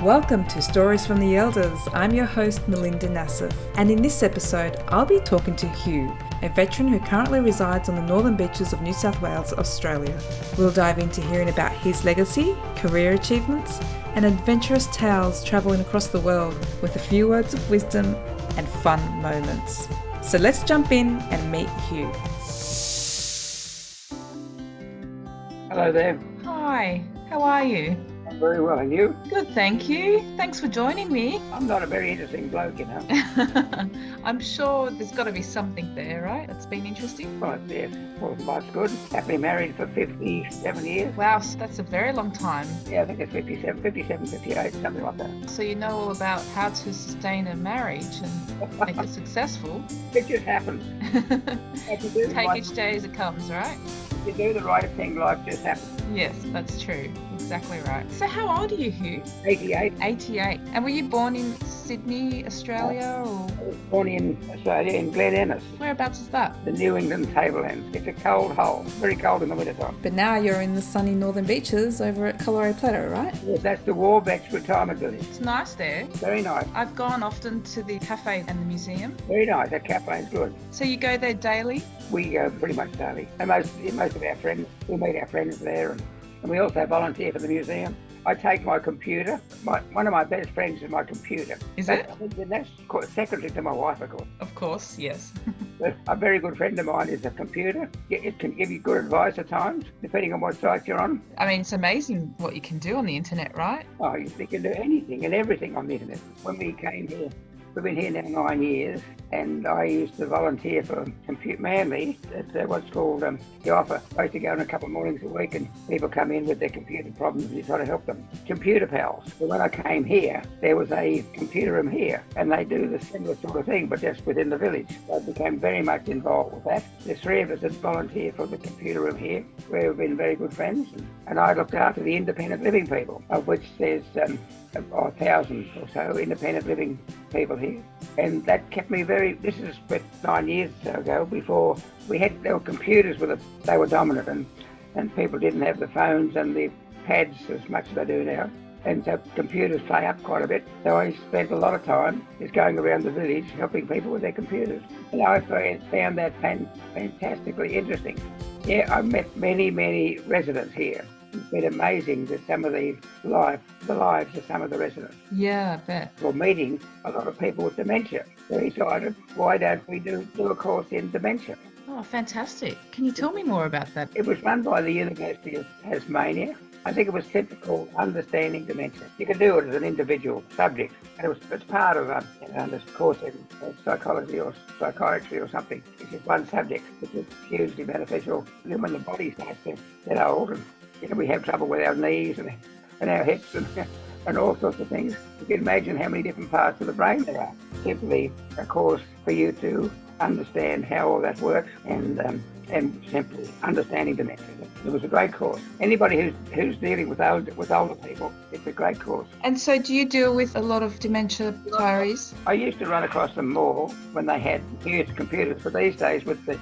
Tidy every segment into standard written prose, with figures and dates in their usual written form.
Welcome to Stories from the Elders. I'm your host, Melinda Nassif, and in this episode, I'll be talking to Hugh, a veteran who currently resides on the northern beaches of New South Wales, Australia. We'll dive into hearing about his legacy, career achievements, and adventurous tales travelling across the world with a few words of wisdom and fun moments. So let's jump in and meet Hugh. Hello there. Hi, how are you? I'm very well, and you? Good, thank you. Thanks for joining me. I'm not a very interesting bloke, you know. I'm sure there's got to be something there, right? It's been interesting. Well, yes, well, life's good. Happily married for 57 years. Wow, so that's a very long time. Yeah, I think it's 57, 58, something like that. So you know all about how to sustain a marriage and make it successful. It just happens. Take each day as it comes, right? You do the right thing, life just happens. Yes, that's true. Exactly right. So how old are you, Hugh? 88. 88. And were you born in Sydney, Australia, or I was born in Australia, in Glen Ennis, whereabouts is that? the New England tablelands. It's a cold hole, very cold in the wintertime. But now you're in the sunny northern beaches over at Colorado Plateau, right? Yes, that's the Warbecks Retirement Village. It's nice there. Very nice, I've gone often to the cafe and the museum. very nice. That cafe is good. So you go there daily? We go pretty much daily. And most of our friends, we meet our friends there, and we also volunteer for the museum. I take my computer. One of my best friends is my computer. Is it? That's secretary to my wife, of course. Of course, yes. But a very good friend of mine is a computer. It can give you good advice at times, depending on what site you're on. I mean, it's amazing what you can do on the internet, right? Oh, you can do anything and everything on the internet. When we came here, we've been here now 9 years, and I used to volunteer for Compute Manly at what's called the offer. I used to go in a couple of mornings a week, and people come in with their computer problems, and you try to help them. Computer Pals. So when I came here, there was a computer room here, and they do the similar sort of thing, but just within the village. So I became very much involved with that. There's 3 of us that volunteer for the computer room here, where we've been very good friends, and I looked after the independent living people, of which there's 1,000 or so independent living people here, and that kept me this is about 9 years ago. Before there were computers they were dominant, and people didn't have the phones and the pads as much as they do now, and so computers play up quite a bit. So I spent a lot of time just going around the village helping people with their computers, and I found that fantastically interesting. Yeah, I've met many residents here. It's been amazing that some of the lives of some of the residents. Yeah, I bet. We're meeting a lot of people with dementia. So we decided, why don't we do a course in dementia? Oh, fantastic. Can you tell me more about that? It was run by the University of Tasmania. I think it was simply called Understanding Dementia. You can do it as an individual subject, and it's part of this course in psychology or psychiatry or something. It's just one subject, which is hugely beneficial. Then when the body starts to get old, and we have trouble with our knees and our hips and all sorts of things. You can imagine how many different parts of the brain there are. Simply a course for you to understand how all that works and simply understanding dementia. It was a great course. Anybody who's dealing with older people, it's a great course. And so do you deal with a lot of dementia retirees? I used to run across them more when they had huge computers, but these days with the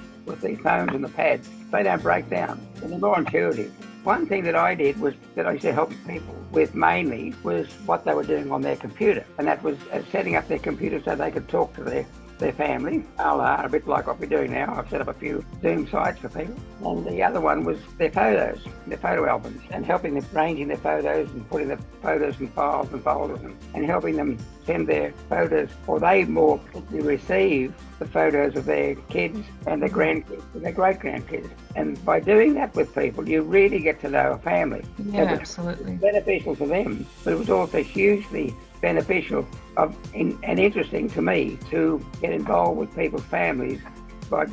phones and the pads, they don't break down, and they're more intuitive. One thing that I did was that I used to help people with mainly was what they were doing on their computer, and that was setting up their computer so they could talk to their family, a bit like what we're doing now. I've set up a few Zoom sites for people. And the other one was their photos, their photo albums, and helping them arranging their photos and putting the photos in files and folders and helping them send their photos, or they more quickly receive the photos of their kids and their grandkids and their great-grandkids. And by doing that with people, you really get to know a family. Yeah, absolutely. Beneficial for them, but it was also hugely beneficial and interesting to me to get involved with people's families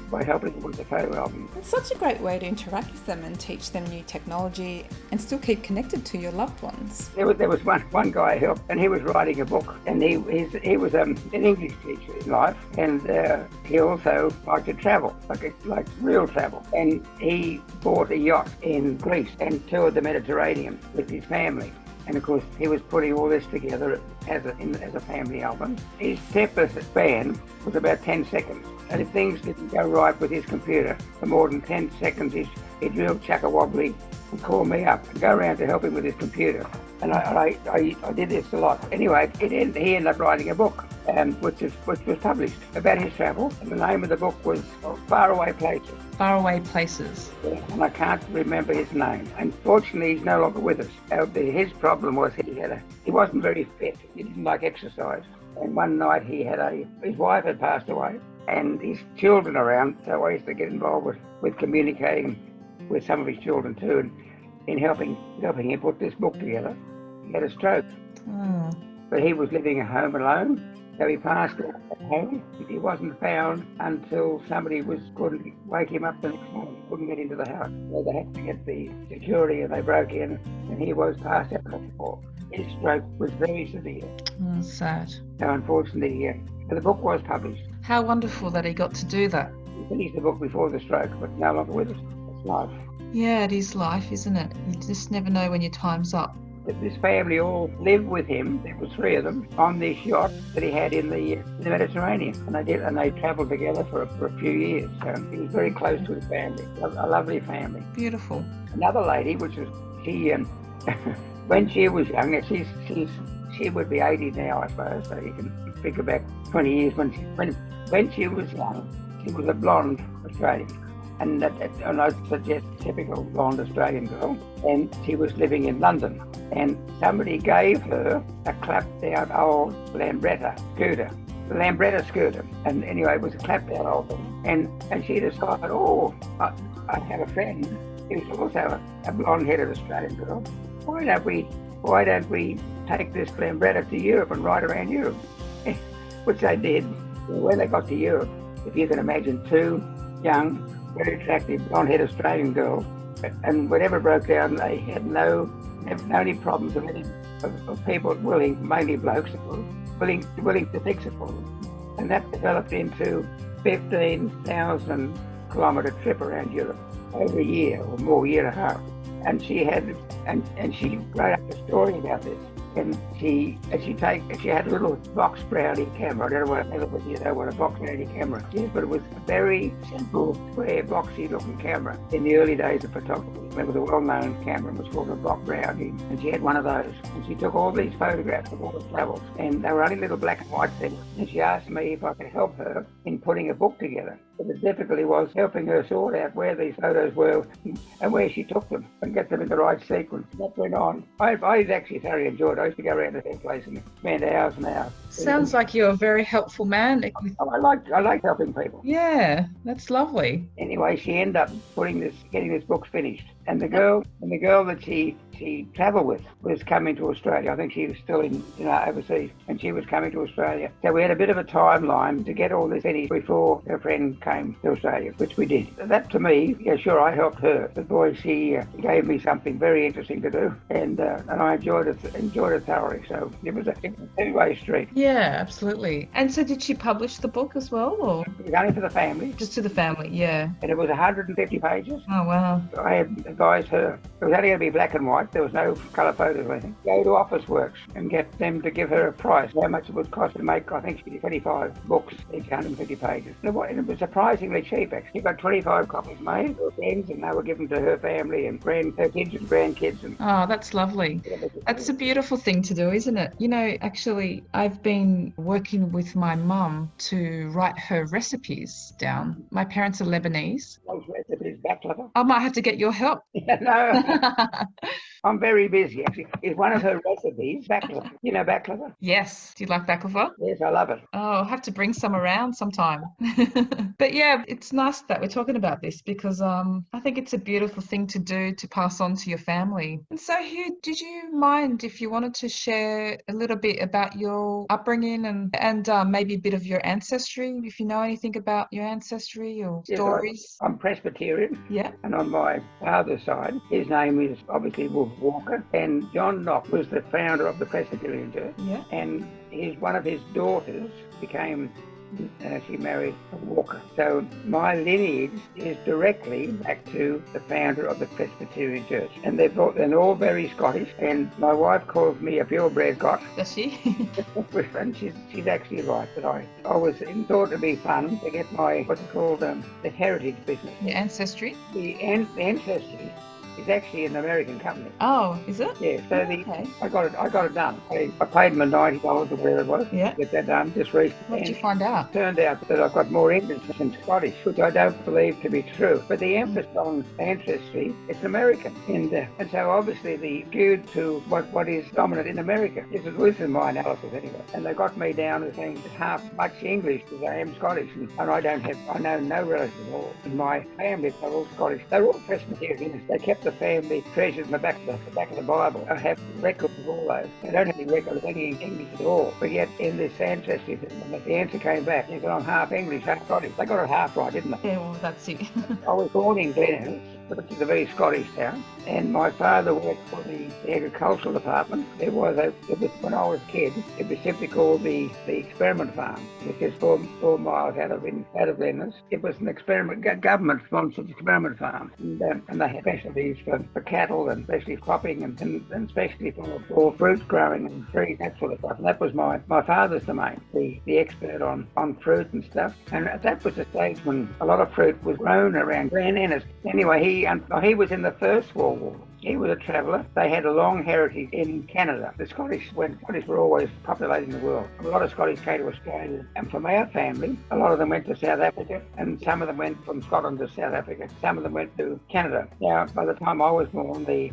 by helping them with the photo album. It's such a great way to interact with them and teach them new technology and still keep connected to your loved ones. There was one guy I helped, and he was writing a book, and he was an English teacher in life, and he also liked to travel, like real travel. And he bought a yacht in Greece and toured the Mediterranean with his family. And of course, he was putting all this together as a family album. His temper span was about 10 seconds. And if things didn't go right with his computer for more than 10 seconds, he'd real chuck-a-wobbly and call me up and go around to help him with his computer. And I did this a lot. Anyway, he ended up writing a book, which was published about his travel. And the name of the book was Faraway Places. Faraway Places. Yeah, and I can't remember his name. Unfortunately, he's no longer with us. His problem was he wasn't very fit. He didn't like exercise. And one night his wife had passed away and his children around. So I used to get involved with communicating with some of his children too, and in helping him put this book together. He had a stroke. Oh. But he was living at home alone. So he passed out at home. He wasn't found until somebody couldn't wake him up the next morning, couldn't get into the house. So they had to get the security and they broke in and he was passed out on the floor. His stroke was very severe. Oh, sad. So unfortunately, the book was published. How wonderful that he got to do that. He finished the book before the stroke, but no longer with us. It's life. Yeah, it is life, isn't it? You just never know when your time's up. This family all lived with him. There were 3 of them on this yacht that he had in the Mediterranean, and they travelled together for a few years. So he was very close to his family, a lovely family. Beautiful. Another lady, when she was young, she would be 80 now, I suppose. So you can figure back 20 years when she was young. She was a blonde Australian. And I suggest typical blonde Australian girl, and she was living in London. And somebody gave her a clapped-out old Lambretta scooter. The Lambretta scooter. And anyway, it was a clapped-out old thing. And she decided, I have a friend who's also a blonde-headed Australian girl. Why don't we take this Lambretta to Europe and ride around Europe? Which they did. When they got to Europe, if you can imagine 2 young, very attractive blonde-haired Australian girls, and whatever broke down, they had no any problems of people willing, mainly blokes, willing to fix it for them. And that developed into 15,000 kilometre trip around Europe over a year or more, year and a half. And she wrote up a story about this. And she had a little box brownie camera. I don't know what a box brownie camera is, but it was a very simple, square, boxy looking camera in the early days of photography. It was a well-known camera. It was called a box brownie, and she had one of those. And she took all these photographs of all the travels, and they were only little black and white things. And she asked me if I could help her in putting a book together. But the difficulty was helping her sort out where these photos were and where she took them and get them in the right sequence. That went on. I actually thoroughly enjoyed it. I used to go around to her place and spend hours and hours. Sounds like you're a very helpful man. I like helping people. Yeah, that's lovely. Anyway, she ended up getting this book finished. And the girl that she travelled with was coming to Australia. I think she was still in overseas, and she was coming to Australia. So we had a bit of a timeline to get all this finished before her friend came to Australia, which we did. That to me, yeah, sure, I helped her. But boy, she gave me something very interesting to do, and I enjoyed it thoroughly. So it was a two-way street. Yeah, absolutely. And so did she publish the book as well, or it was only for the family? Just to the family, yeah. And it was 150 pages. Oh wow! I had advised her it was only going to be black and white. There was no colour photos or anything. Go to Officeworks and get them to give her a price, how much it would cost to make, I think she did 25 books, each 150 pages. And it was surprisingly cheap, actually. She got 25 copies made for her friends, and they were given to her family and her kids and grandkids. Oh, that's lovely. That's a beautiful thing to do, isn't it? You know, actually, I've been working with my mum to write her recipes down. My parents are Lebanese. Those recipes, baklava. I might have to get your help. No. I'm very busy, actually. It's one of her recipes, baklava. You know baklava? Yes. Do you like baklava? Yes, I love it. Oh, I'll have to bring some around sometime. But yeah, it's nice that we're talking about this because I think it's a beautiful thing to do to pass on to your family. And so, Hugh, did you mind if you wanted to share a little bit about your upbringing and maybe a bit of your ancestry, if you know anything about your ancestry or stories? I'm Presbyterian. Yeah. And on my father's side, his name is obviously Hugh Walker, and John Knox was the founder of the Presbyterian Church. Yeah. And one of his daughters she married a Walker. So my lineage is directly back to the founder of the Presbyterian Church. And they're all very Scottish, and my wife calls me a purebred Scot. Does she? And she's actually right, but I thought it'd be fun to get my, what's it called, the heritage business. Your ancestry? The ancestry is actually an American company. Oh, is it? Yeah, so Okay. I got it done. I paid them $90 or whatever it was Yeah. to get that done just recently. What did you find out? It turned out that I've got more English than Scottish, which I don't believe to be true. But the emphasis on ancestry, it's American. And so obviously the skewed to what is dominant in America. This is my analysis anyway. And they got me down as being half much English as I am Scottish. And I know no relatives at all. In my family, they're all Scottish. They're all Presbyterians. They kept the family treasures in the back of the Bible. I have records of all those. They don't have any record of any English at all. But yet in this ancestry thing, when the answer came back, they said I'm half English, half Scottish. They got it half right, didn't they? Yeah, well, that's it. I was born in Glenelg, which is a very Scottish town, and my father worked for the agricultural department. It was when I was a kid, it was simply called the experiment farm, which is 4 miles out of Glenelg. It was an government-sponsored experiment farm, and they had specialties for cattle and especially cropping and especially for fruit growing and trees, that sort of stuff. And that was my father's domain, the expert on fruit and stuff. And that was the stage when a lot of fruit was grown around Glen Innes. Anyway, he was in the First World War. He was a traveller. They had a long heritage in Canada. The Scottish were always populating the world. A lot of Scottish came to Australia. And from our family, a lot of them went to South Africa, and some of them went from Scotland to South Africa. Some of them went to Canada. Now, by the time I was born, the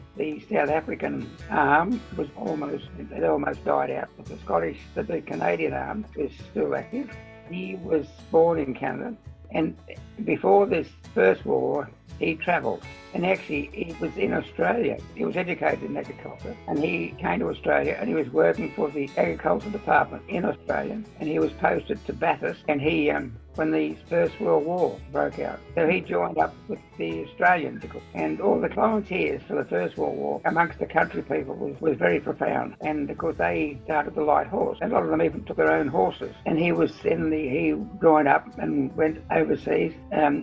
South African arm was almost died out. But the Canadian arm is still active. He was born in Canada, and before this First War, he travelled. And actually, he was in Australia. He was educated in agriculture, and he came to Australia, and he was working for the agriculture department in Australia, and he was posted to Bathurst, and he when the First World War broke out. So he joined up with the Australians, and all the volunteers for the First World War amongst the country people was very profound. And of course they started the light horse, and a lot of them even took their own horses. And he joined up and went overseas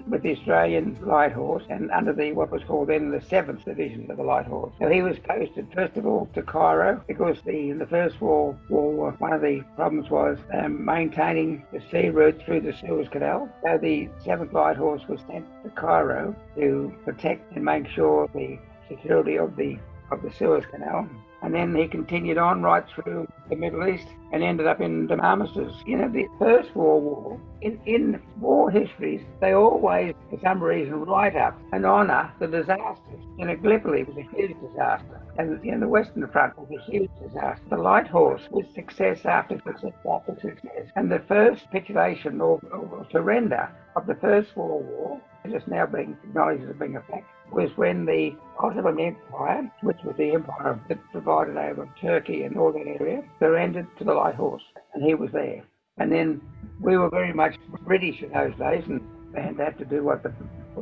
with the Australian light horse, and under what was called then the 7th Division of the light horse. So he was posted first of all to Cairo, because in the First World War one of the problems was maintaining the sea route through the Suez Canal. So the 7th Light Horse was sent to Cairo to protect and make sure the security of the Suez Canal. And then he continued on right through the Middle East and ended up in Damascus. You know, the First World War, in war histories, they always, for some reason, write up and honour the disasters. You know, Gallipoli was a huge disaster, and the Western Front was a huge disaster. The Light Horse was success after success after success. And the first capitulation or surrender of the First World War, which is now being acknowledged as being a fact, was when the Ottoman Empire, which was the empire that provided over Turkey and all that area, surrendered to the Light Horse, and he was there. And then we were very much British in those days, and had to do what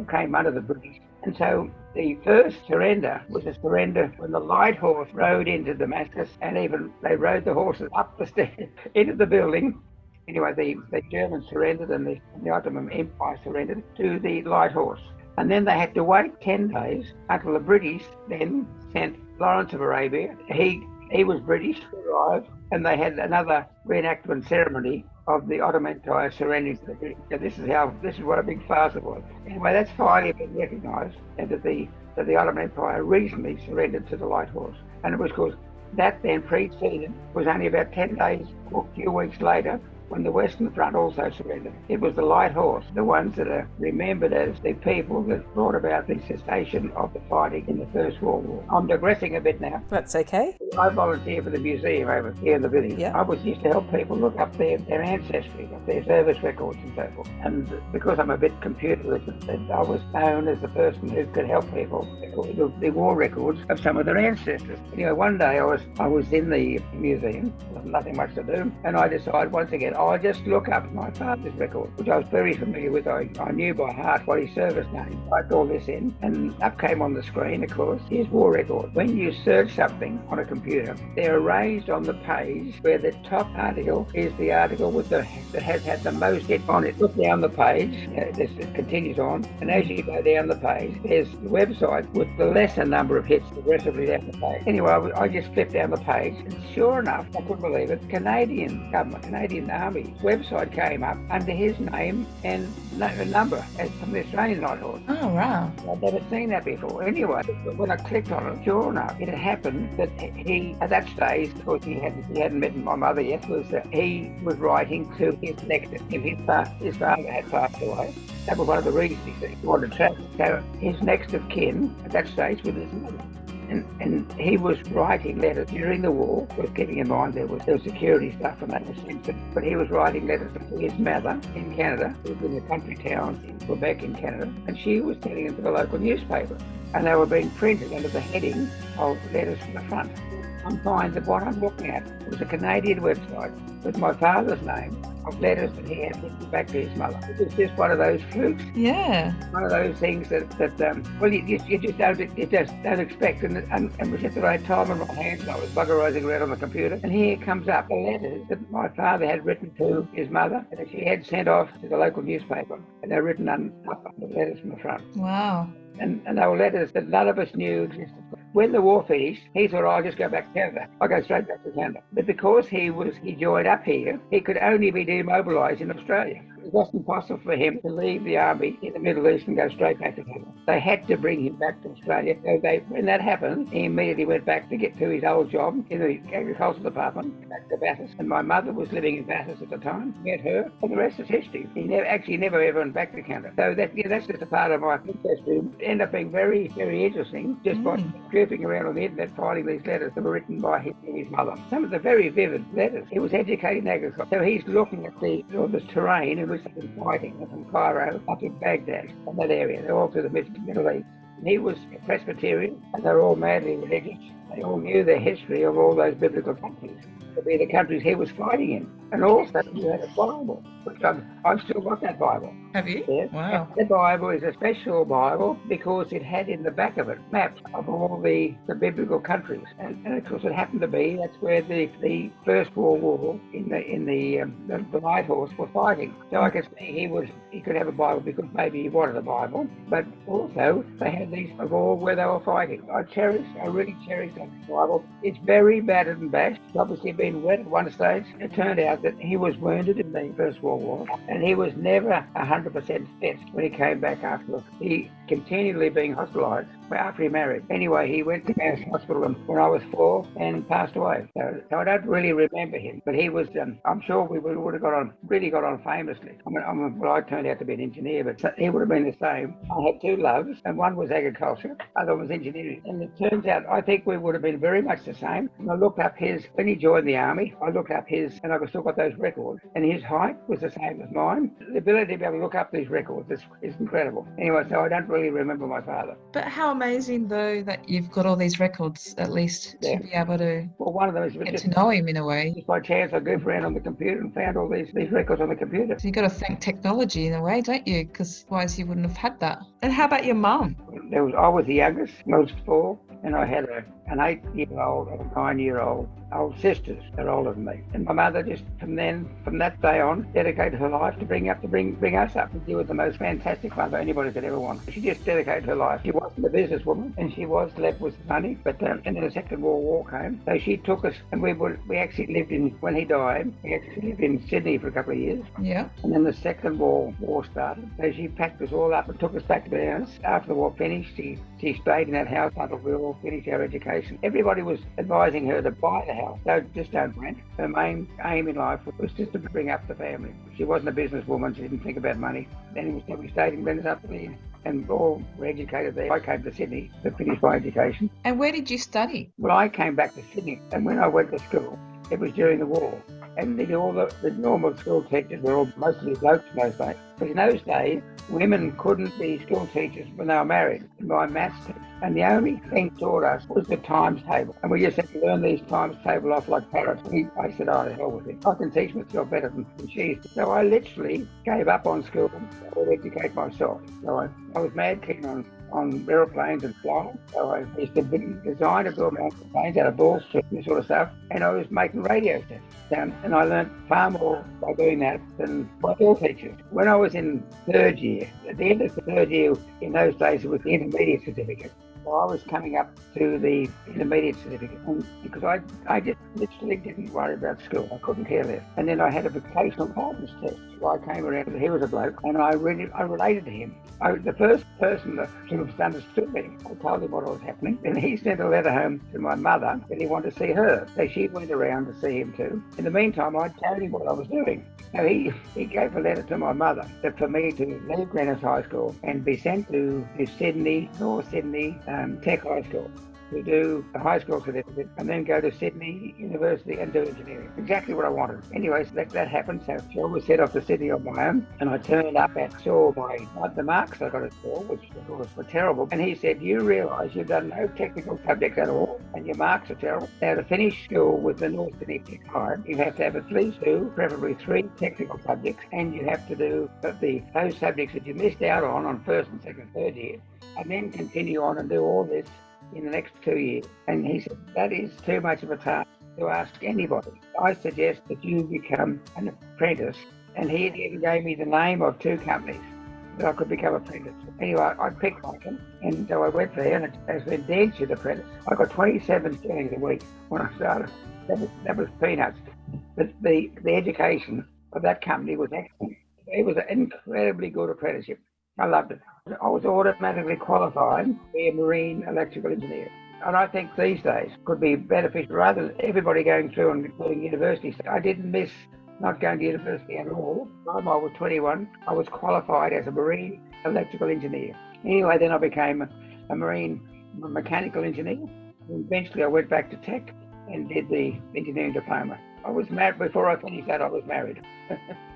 came under the British. And so the first surrender was a surrender when the Light Horse rode into Damascus, and even they rode the horses up the stairs into the building. Anyway, the Germans surrendered, and the Ottoman Empire surrendered to the Light Horse. And then they had to wait 10 days until the British then sent Lawrence of Arabia. He was British, arrived, and they had another reenactment ceremony of the Ottoman Empire surrendering to the British. So this is what a big farce it was. Anyway, that's finally been recognised, and that the Ottoman Empire recently surrendered to the Light Horse. And it was because that then preceded, was only about 10 days or a few weeks later, when the Western Front also surrendered. It was the Light Horse, the ones that are remembered as the people that brought about the cessation of the fighting in the First World War. I'm digressing a bit now. That's okay. I volunteer for the museum over here in the village. Yeah. I used to help people look up their ancestry, their service records and so forth. And because I'm a bit computer literate, I was known as the person who could help people record the war records of some of their ancestors. Anyway, one day I was in the museum, nothing much to do, and I decided once again I'll just look up my father's record, which I was very familiar with. I knew by heart what his service name. I typed all this in, and up came on the screen, of course, his war record. When you search something on a computer, they're arranged on the page where the top article is the article that has had the most hit on it. Look down the page, it continues on, and as you go down the page, there's the website with the lesser number of hits progressively down the page. Anyway, I just flipped down the page, and sure enough, I couldn't believe it, Canadian government, Canadian Army website came up under his name and a number as from the Australian Night Horse. Oh, wow. I'd never seen that before. Anyway, when I clicked on it, sure enough, it had happened that he, at that stage, of course he hadn't met my mother yet, was that he was writing to his next of kin. His father had passed away. That was one of the reasons he wanted to travel. So his next of kin at that stage was his mother. And he was writing letters during the war, with keeping in mind there was security stuff and that was censored, but he was writing letters to his mother in Canada, who was in a country town in Quebec in Canada, and she was sending them to the local newspaper. And they were being printed under the heading of letters from the front. I'm finding that what I'm looking at was a Canadian website with my father's name of letters that he had written back to his mother. It was just one of those flukes. Yeah. One of those things that you just don't expect. And it was at the right time in my hands, and I was buggerizing around on the computer. And here comes up the letters that my father had written to his mother, and that she had sent off to the local newspaper. And they're written up on the letters from the front. Wow. And they were letters that none of us knew existed. When the war finished, he thought, I'll just go back to Canada. I'll go straight back to Canada. But because he joined up here, he could only be demobilised in Australia. It wasn't possible for him to leave the army in the Middle East and go straight back to Canada. They had to bring him back to Australia. So when that happened, he immediately went back to get to his old job in the agricultural department, back to Bathurst. And my mother was living in Bathurst at the time. Met her, and the rest is history. He never ever went back to Canada. So that's just a part of my interest. It ended up being very, very interesting just by goofing around on the internet, finding these letters that were written by his mother. Some of the very vivid letters. He was educated in agriculture. So he's looking at the terrain in which they've been fighting from Cairo up to Baghdad and that area. They're all through the Middle East. And he was a Presbyterian, and they're all madly religious. They all knew the history of all those biblical countries, to be the countries he was fighting in. And also, you had a Bible, which I've still got that Bible. Have you? Yeah. Wow. The Bible is a special Bible because it had in the back of it maps of all the biblical countries. And of course, it happened to be that's where the First World War in the Night Horse were fighting. So I could see he could have a Bible because maybe he wanted a Bible, but also they had these of all where they were fighting. I really cherish that Bible. It's very battered and bashed. It's obviously been read at one stage. It turned out that he was wounded in the First World War, and he was never 100% fit when he came back after. He continually being hospitalised after he married. Anyway, he went to Mass Hospital when I was 4 and passed away. So I don't really remember him, but he was. I'm sure we would have really got on famously. I turned out to be an engineer, but he would have been the same. I had 2 loves, and one was agriculture, other was engineering. And it turns out I think we would have been very much the same. And I looked up when he joined the army, I looked up and I've still got those records, and his height was the same as mine. The ability to be able to look up these records is incredible. Anyway, so I don't really remember my father. But how amazing, though, that you've got all these records, at least, to be able to one of them is get to know him in a way. Just by chance, I goofed around on the computer and found all these records on the computer. So you've got to thank technology in a way, don't you? Because otherwise you wouldn't have had that. And how about your mum? I was the youngest, most 4, and I had an 8-year-old and a 9-year-old old sisters. They're older than me. And my mother just from that day on, dedicated her life to bring us up. She was the most fantastic mother anybody could ever want. She just dedicated her life. She wasn't a businesswoman, and she was left with money. But and then the Second World War came, so she took us, and we actually lived when he died. We actually lived in Sydney for a couple of years. Yeah. And then the Second World War started, so she packed us all up and took us back to the house. After the war finished, she stayed in that house until we all finished our education. Everybody was advising her to buy the house, so just don't rent. Her main aim in life was just to bring up the family. She wasn't a businesswoman, she didn't think about money. Then we stayed in Glenys up there, and all were educated there. I came to Sydney to finish my education. And where did you study? Well, I came back to Sydney, and when I went to school, it was during the war. And all the normal school teachers were all mostly blokes in those days. But in those days, women couldn't be school teachers when they were married. My maths teacher. And the only thing taught us was the times table. And we just had to learn these times table off like parrots. I said, oh, the hell with it. I can teach myself better than she. So I literally gave up on school and started to educate myself. So I was mad keen on aeroplanes and flying. So I used to design and build my own planes out of balls and this sort of stuff. And I was making radio sets. And I learned far more by doing that than my school teachers. When I was in 3rd year, at the end of the 3rd year, in those days, it was the intermediate certificate. So I was coming up to the intermediate certificate, and because I just literally didn't worry about school. I couldn't care less. And then I had a vocational partners test. So I came around, and he was a bloke, and I related to him. The first person that sort of understood me, I told him what was happening, and he sent a letter home to my mother that he wanted to see her. So she went around to see him too. In the meantime, I told him what I was doing. So he gave a letter to my mother that for me to leave Greenwich High School and be sent to Sydney, North Sydney Tech High School, to do a high school certificate and then go to Sydney University and do engineering. Exactly what I wanted. Anyway, so that happened. So I was set off to Sydney on my own, and I turned up and saw the marks I got at school, which of course were terrible. And he said, "You realise you've done no technical subjects at all, and your marks are terrible. Now to finish school with the North Sydney Tech High, you have to have at least two, preferably three technical subjects, and you have to do those subjects that you missed out on first and second, third year, and then continue on and do all this in the next 2 years." And he said, "That is too much of a task to ask anybody. I suggest that you become an apprentice." And he even gave me the name of two companies that I could become apprentice. Anyway, I picked one of them, and so I went there, and as an indentured apprentice, I got 27 shillings a week when I started. That was peanuts. But the education of that company was excellent. It was an incredibly good apprenticeship. I loved it. I was automatically qualified to be a marine electrical engineer. And I think these days could be beneficial rather than everybody going through and doing university. I didn't miss not going to university at all. By the time I was 21, I was qualified as a marine electrical engineer. Anyway, then I became a marine mechanical engineer. And eventually I went back to tech and did the engineering diploma. I was married. Before I finished that, I was married.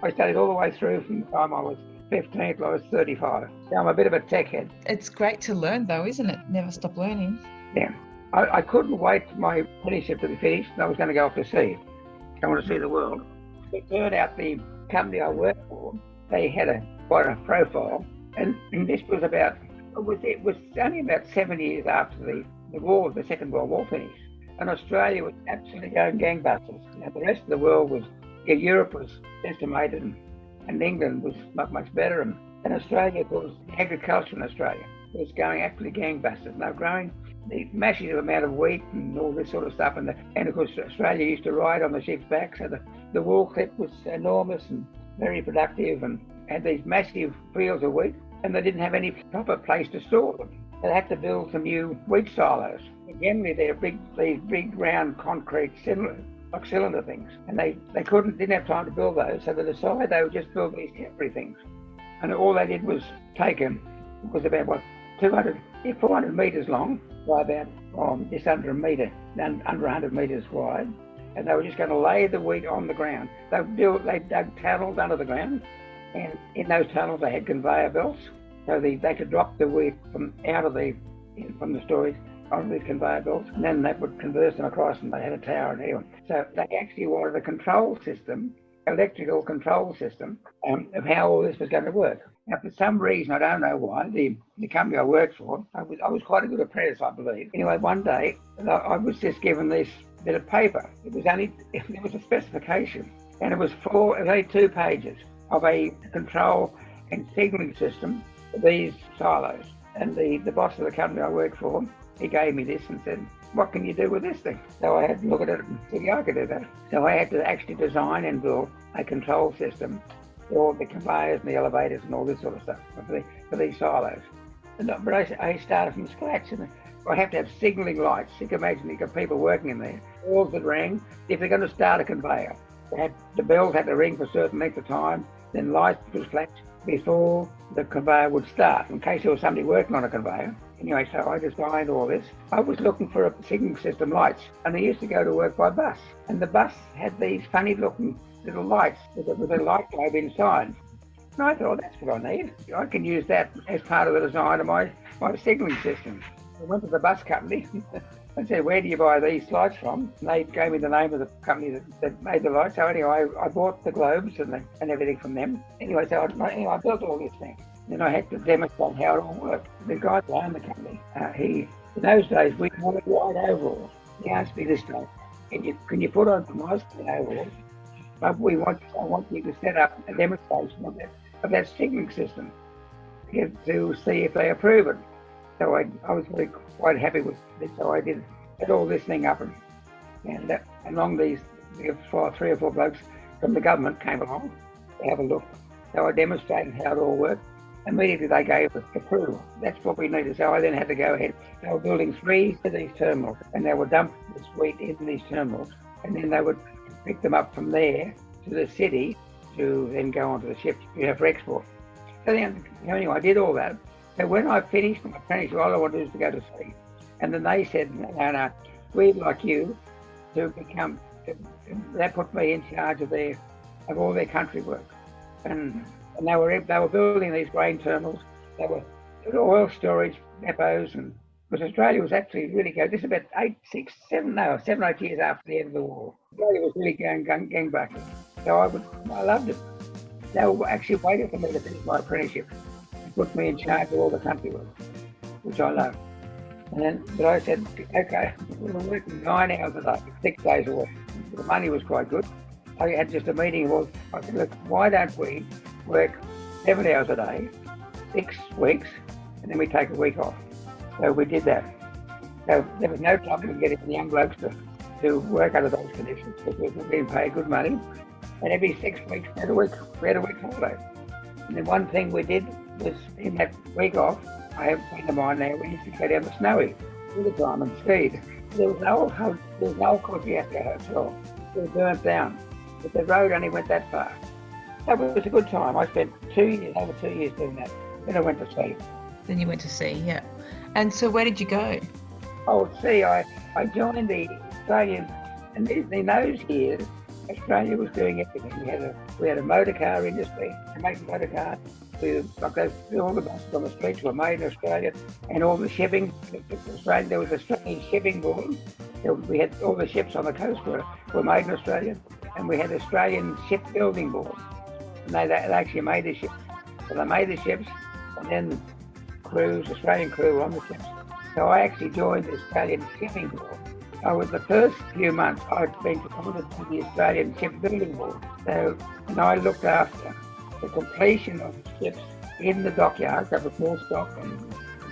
I studied all the way through from the time I was 15 till I was 35. So I'm a bit of a tech head. It's great to learn though, isn't it? Never stop learning. Yeah. I couldn't wait for my apprenticeship to be finished. I was going to go off to sea. I want to see the world. It turned out the company I worked for, they had quite a profile. And this was it was only about 7 years after the Second World War finished. And Australia was absolutely going gangbusters. Now, the rest of the world Europe was decimated, and England was not much better. And Australia, of course, agriculture in Australia was going absolutely gangbusters. And they were growing the massive amount of wheat and all this sort of stuff. And of course, Australia used to ride on the ship's back, so the wool clip was enormous and very productive, and had these massive fields of wheat, and they didn't have any proper place to store them. They had to build some new wheat silos. Generally, they're these big round concrete cylinder things, and they didn't have time to build those, so they decided they would just build these temporary things. And all they did was take them. It was about 400 metres long by about just under a metre, under 100 metres wide, and they were just going to lay the wheat on the ground. They dug tunnels under the ground, and in those tunnels they had conveyor belts, so they could drop the wheat from the storage onto these conveyor belts, and then they would converse them across, and they had a tower and everything. So they actually wanted a control system, electrical control system, of how all this was going to work. Now, for some reason, I don't know why, the company I worked for, I was quite a good apprentice, I believe. Anyway, one day, I was just given this bit of paper. It was a specification, and it was only 2 pages of a control and signalling system for these silos. And the boss of the company I worked for, he gave me this and said, "What can you do with this thing?" So I had to look at it and said, "Yeah, I could do that." So I had to actually design and build a control system for the conveyors and the elevators and all this sort of stuff for these silos. But I started from scratch, and I have to have signalling lights. You can imagine you've got people working in there, bells that rang. If they're going to start a conveyor, the bells had to ring for a certain length of time, then lights would flash before the conveyor would start, in case there was somebody working on a conveyor. Anyway, so I designed all this. I was looking for a signalling system lights, and I used to go to work by bus, and the bus had these funny looking little lights with a light globe inside. And I thought, that's what I need. I can use that as part of the design of my signalling system. I went to the bus company and said, "Where do you buy these lights from?" And they gave me the name of the company that made the lights. So anyway, I bought the globes and everything from them. Anyway, so I built all this thing. Then I had to demonstrate how it all worked. The guy that owned the company, in those days, we wore white overalls. He asked me this time, can you put on some nice overalls? But I want you to set up a demonstration of that signalling system to see if they approve it. So I was really quite happy with this. So I did all this thing up, and along these three or four blokes from the government came along to have a look. So I demonstrated how it all worked. Immediately they gave us approval. That's what we needed. So I then had to go ahead. They were building 3 of these terminals, and they would dump this wheat in these terminals, and then they would pick them up from there to the city to then go onto the ships for export. So then, anyway, I did all that. So when I finished my apprenticeship, all I wanted to do was to go to sea. And then they said, no, we'd like you to become. They put me in charge of all their country work, and they were building these grain terminals. They were oil storage depots, and because Australia was actually really going. This is about 7 or 8 years after the end of the war. Australia was really going gangbusters. So I loved it. They were actually waiting for me to finish my apprenticeship and put me in charge of all the country work, which I loved. But I said, okay, we were working 9 hours a day, 6 days a week. The money was quite good. I had just a meeting. I said, look, why don't we work 7 hours a day, 6 weeks, and then we take a week off? So we did that. So there was no trouble in getting the young blokes to work under those conditions because we were being paid good money. And every 6 weeks we had a week holiday. And then one thing we did was in that week off, I have a friend of mine now, we used to go down the Snowy all the time and skied. There was no coffee at the hotel. It was burnt down. But the road only went that far. That was a good time. I spent over 2 years doing that. Then I went to sea. Then you went to sea, yeah. And so where did you go? Oh, see, I joined the Australian, and in those years, Australia was doing everything. We had a motor car industry, to make motor cars. All the buses on the streets were made in Australia, and all the shipping. There was an Australian shipping board. We had all the ships on the coast were made in Australia, and we had Australian shipbuilding board, and they actually made the ships. So they made the ships, and then Australian crew were on the ships. So I actually joined the Australian shipping board. I was the first few months I'd been promoted to the Australian shipbuilding board. So, and I looked after the completion of the ships in the dockyards. That was more stock and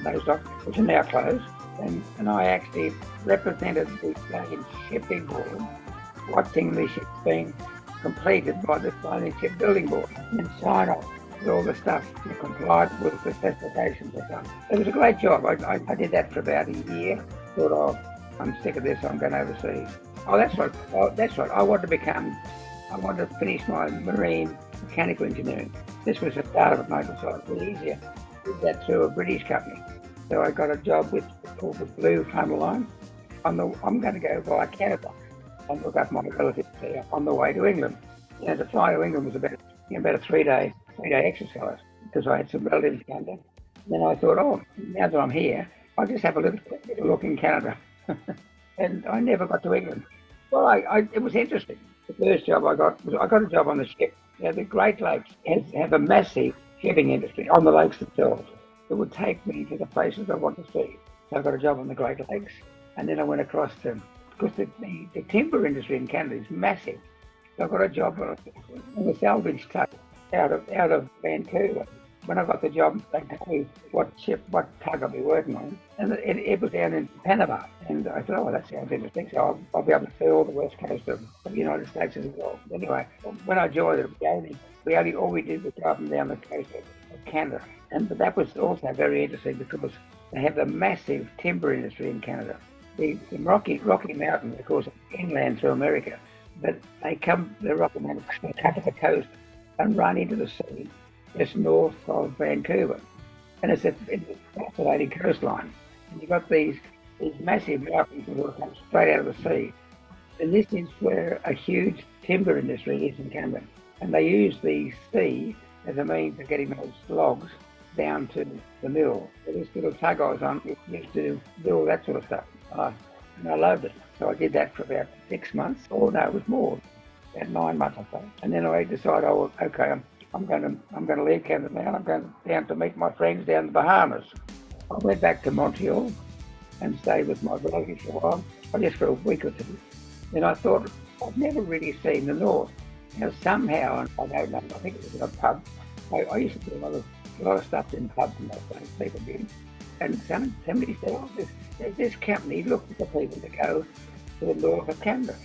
those docks, which are now closed. And I actually represented the Australian shipping board, watching the ships being completed by the Australian shipbuilding board and sign off with all the stuff that complied with the specifications and stuff. It was a great job. I did that for about a year. Thought, I'm sick of this, I'm going overseas. That's right. I wanted to finish my marine mechanical engineering. This was a start of a motorcycle. It was easier. I did that through a British company. So I got a job called the Blue Tunnel Line. I'm going to go via Canada and look up my relatives there on the way to England. To fly to England was about a three-day exercise because I had some relatives in Canada. Then I thought, now that I'm here, I'll just have a little look in Canada. And I never got to England. Well, it was interesting. The first job I got a job on the ship. The Great Lakes have a massive shipping industry on the lakes themselves. It would take me to the places I want to see. So I got a job on the Great Lakes, and then I went across because the timber industry in Canada is massive. So I got a job on the salvage tug out of Vancouver. When I got the job, they told me what tug I'll be working on. And it was down in Panama. And I thought, that sounds interesting. So I'll be able to see all the west coast of the United States as well. Anyway, when I joined it, all we did was go up and down the coast of Canada. But that was also very interesting because they have a massive timber industry in Canada. The Rocky Mountains, of course, inland through America. But the Rocky Mountains cut to the coast and run into the sea just north of Vancouver. And it's a fascinating coastline. And you've got these massive mountains that come straight out of the sea. And this is where a huge timber industry is in Canada. And they use the sea as a means of getting those logs down to the mill. So this little tug I was on used to do all that sort of stuff. And I loved it. So I did that for about 6 months. Oh no, it was more. About 9 months or so. And then I decided, okay, I'm going to leave Canada now. I'm going down to meet my friends down in the Bahamas. I went back to Montreal and stayed with my relatives for a while, just for a week or two. Then I thought, I've never really seen the North. Somehow, I don't know, I think it was in a pub. I used to do a lot of stuff in pubs in those days, people did. And somebody said, oh, this company looked at the people to go to the north of Canada.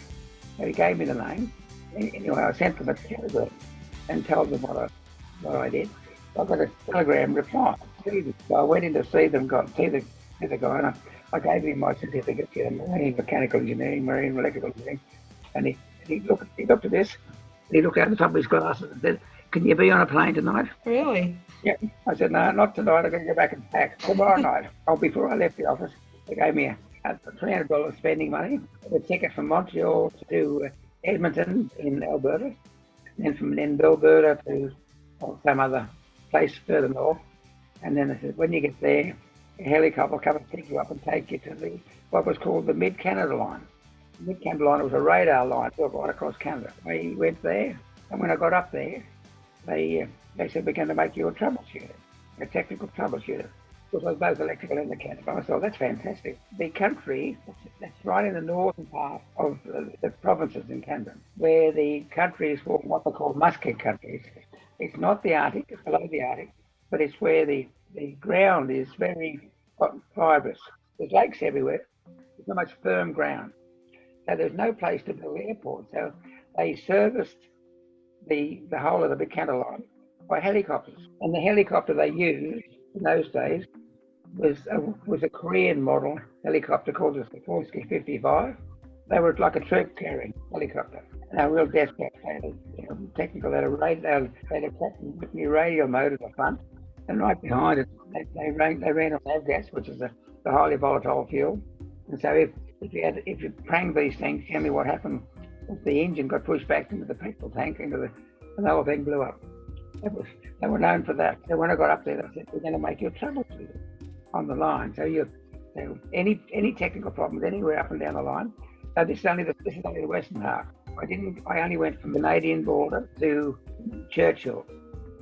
So he gave me the name. Anyway, I sent them a telegram and told them what I did. I got a telegram reply. So I went in to see them, see the guy, and I gave him my certificate, marine mechanical engineering, marine electrical engineering, and he looked at this. He looked out the top of his glasses and said, "Can you be on a plane tonight?" Really? Yeah. I said, "No, not tonight. I'm going to go back and pack. Tomorrow night." Before I left the office, they gave me a $300 spending money, a ticket from Montreal to Edmonton in Alberta, and from Alberta to some other place further north. And then they said, when you get there, a helicopter will come and pick you up and take you to what was called the Mid-Canada line. The Mid-Canada line was a radar line built right across Canada. I went there, and when I got up there, they said, we're going to make you a troubleshooter, a technical troubleshooter. Because I was both electrical and mechanical. I thought, that's fantastic. The country, that's right in the northern part of the provinces in Canada, where the country is what they call musket countries. It's not the Arctic, it's below the Arctic, but it's where the ground is very fibrous. There's lakes everywhere. There's not much firm ground. So there's no place to build airports. So they serviced the whole of the Mid-Canada line by helicopters. And the helicopter they used in those days was a Korean model helicopter called the Sikorsky 55. They were like a troop carrying helicopter. And they were real desperate. They had technical, they had a Captain Whitney radio motor at the front. And right behind it, they ran on avgas, which is the highly volatile fuel. And so if you pranged these things, tell me what happened if the engine got pushed back into the petrol tank, and the whole thing blew up. They were known for that. So when I got up there, they said, we're going to make you a troubleshooter on the line. So any technical problems anywhere up and down the line. So this is only the western half. I only went from the Canadian border to Churchill,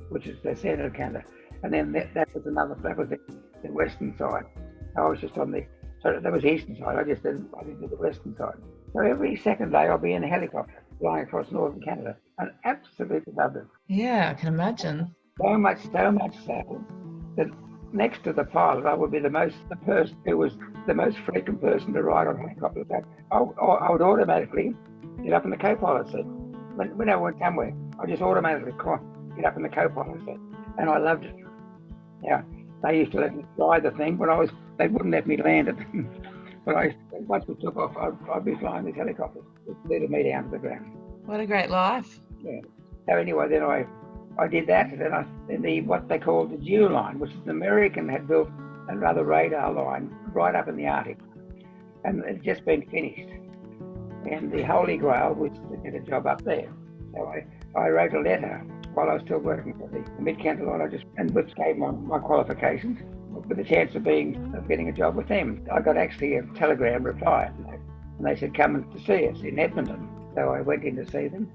which is the centre of Canada, and then that was the western side. I was just on that was the eastern side. I did the western side. So every second day I'll be in a helicopter flying across northern Canada, and absolutely loved it. Yeah, I can imagine. So much so that next to the pilot, I would be the person who was the most frequent person to ride on helicopters. I would automatically get up in the co-pilot seat. When I went somewhere, I just automatically get up in the co-pilot seat, and I loved it. Yeah, they used to let me fly the thing, but they wouldn't let me land it. But once we took off, I'd be flying these helicopters. It leaded me down to the ground. What a great life. Yeah. So anyway, then I did that, and then what they called the Dew line, which an American had built another radar line right up in the Arctic, and it had just been finished. And the Holy Grail was to get a job up there. So I wrote a letter while I was still working for the Mid-Canada line, which gave my qualifications with the chance of getting a job with them. I got actually a telegram reply, and they said, come in to see us in Edmonton. So I went in to see them,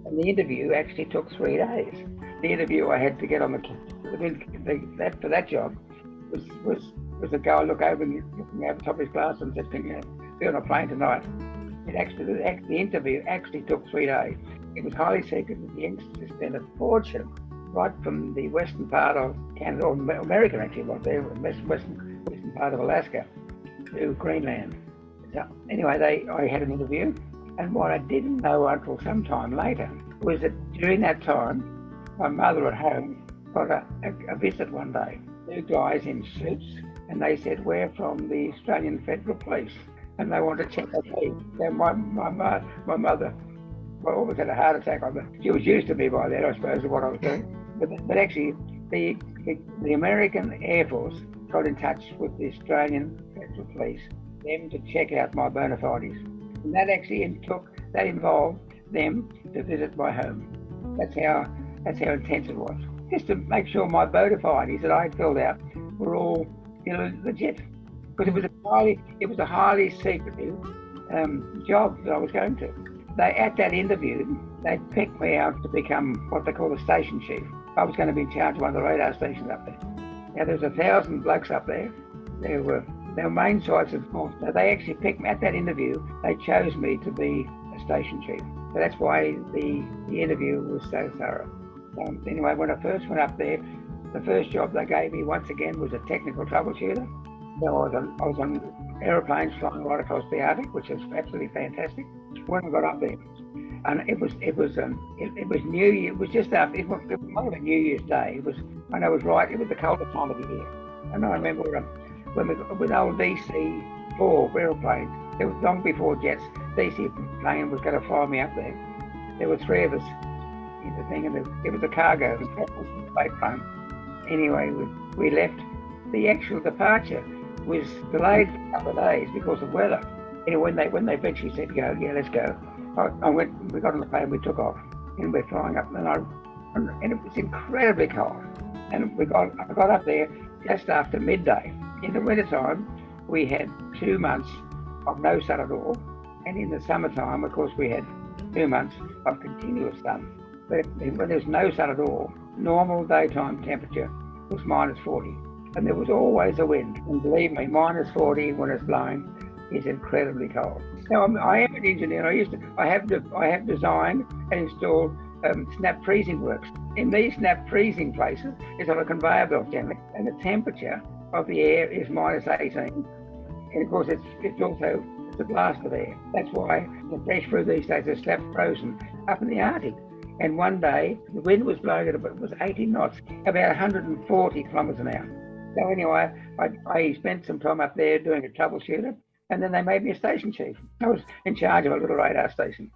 and the interview actually took 3 days. The interview I had to get on for that job was a guy looking over the top of his glass and said, can you be on a plane tonight? The interview actually took 3 days. It was highly secret. The youngsters spent a fortune right from the western part of Canada, or America actually was there, western part of Alaska to Greenland. So anyway, I had an interview, and what I didn't know until some time later was that during that time, my mother at home got a visit one day. 2 guys in suits, and they said, we're from the Australian Federal Police, and they wanted to check our feet. So my mother almost had a heart attack on me. She was used to me by then, I suppose, of what I was doing. But actually, the American Air Force got in touch with the Australian Federal Police, them to check out my bona fides. And that actually involved them to visit my home. That's how intense it was. Just to make sure my bona fides that I had filled out were all legit. Because it was a highly secretive job that I was going to. At that interview, they picked me out to become what they call a station chief. I was going to be in charge of one of the radar stations up there. Now there's 1,000 blokes up there. There were main sites of course. So they actually picked me at that interview. They chose me to be a station chief. So that's why the interview was so thorough. Anyway, when I first went up there, The first job they gave me once again was a technical troubleshooter. So I was on aeroplanes flying right across the Arctic, which is absolutely fantastic. When I got up there, and it was New Year. It was just after it might have been New Year's Day. It was, and I was right. It was the coldest time of the year. And I remember when we got with old DC-4 aeroplanes. It was long before jets. DC plane was going to fly me up there. There were three of us in the thing, and it was a cargo space plane. Anyway, we left. The actual departure was delayed for a couple of days because of weather. Anyway, when they eventually said go, yeah, let's go. We got on the plane, we took off, and we're flying up, and it was incredibly cold. And I got up there just after midday. In the winter time, we had 2 months of no sun at all, and in the summertime, of course, we had 2 months of continuous sun. But when there's no sun at all, normal daytime temperature was -40, and there was always a wind. And believe me, -40 when it's blowing is incredibly cold. Now I am an engineer. I have designed and installed snap freezing works. In these snap freezing places, it's on a conveyor belt generally, and the temperature of the air is -18. And of course, it's a blast of air. That's why the fresh fruit these days is snap frozen up in the Arctic. And one day, the wind was blowing it was 80 knots, about 140 kilometres an hour. So anyway, I spent some time up there doing a troubleshooter, and then they made me a station chief. I was in charge of a little radar station.